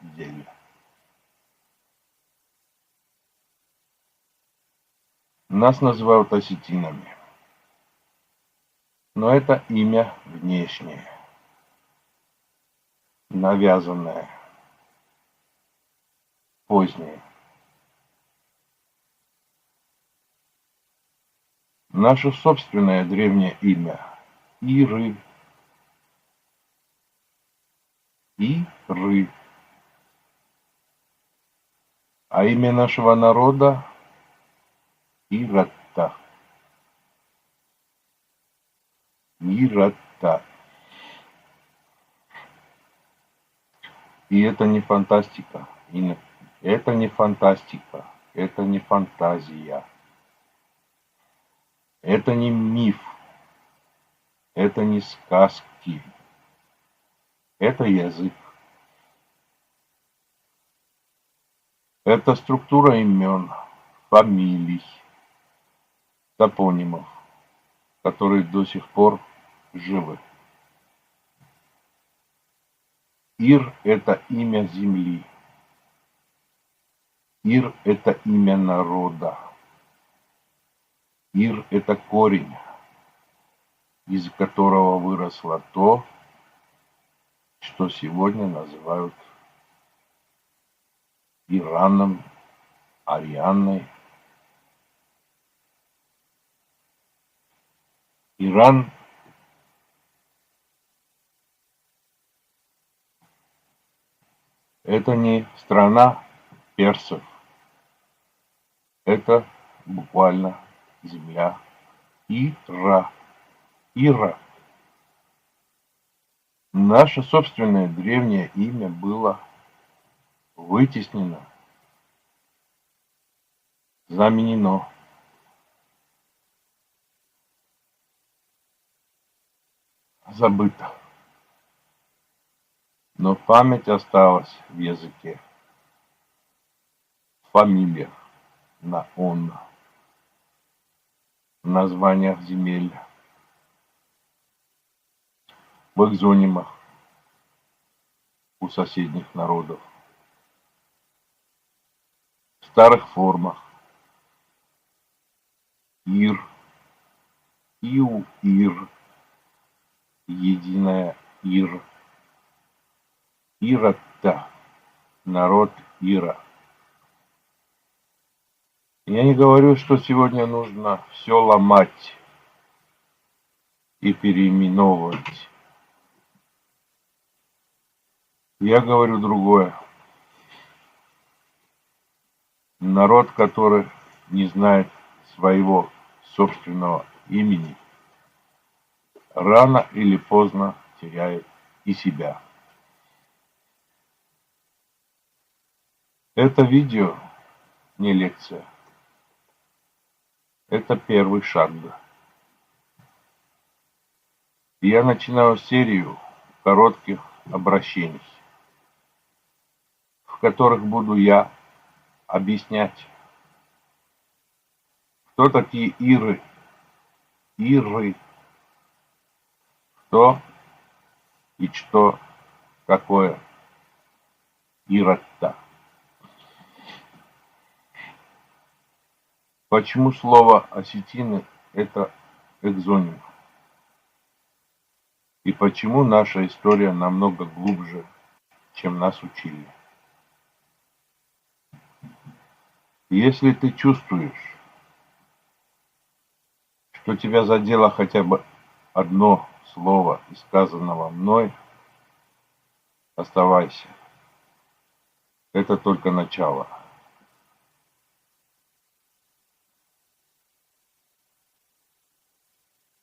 деле. Нас называют осетинами, но это имя внешнее, навязанное, позднее. Наше собственное древнее имя – Иры. Иры. А имя нашего народа – Ирата. Ирата. И это не фантастика. Это не фантастика. Это не фантазия. Это не миф. Это не сказки. Это язык. Это структура имен, фамилий, топонимов, которые до сих пор живы. Ир – это имя земли. Ир – это имя народа. Ир – это корень, из которого выросло то, что сегодня называют Ираном, Арианной. Иран – это не страна персов, это буквально земля Ира. Ира. Наше собственное древнее имя было вытеснено, заменено. Забыто. Но память осталась в языке, в фамилиях на «он», в названиях земель, в экзонимах у соседних народов, в старых формах Ир, Иу, Ир, единая Ир, Ирата, народ Ира. Я не говорю, что сегодня нужно все ломать и переименовывать. Я говорю другое. Народ, который не знает своего собственного имени, рано или поздно теряет и себя. Это видео не лекция. Это первый шаг. Я начинаю серию коротких обращений, в которых буду я объяснять, кто такие Иры, кто и что такое Ирата. Почему слово осетины – это экзоним? И почему наша история намного глубже, чем нас учили? Если ты чувствуешь, что тебя задело хотя бы одно слово из сказанного мной, оставайся. Это только начало.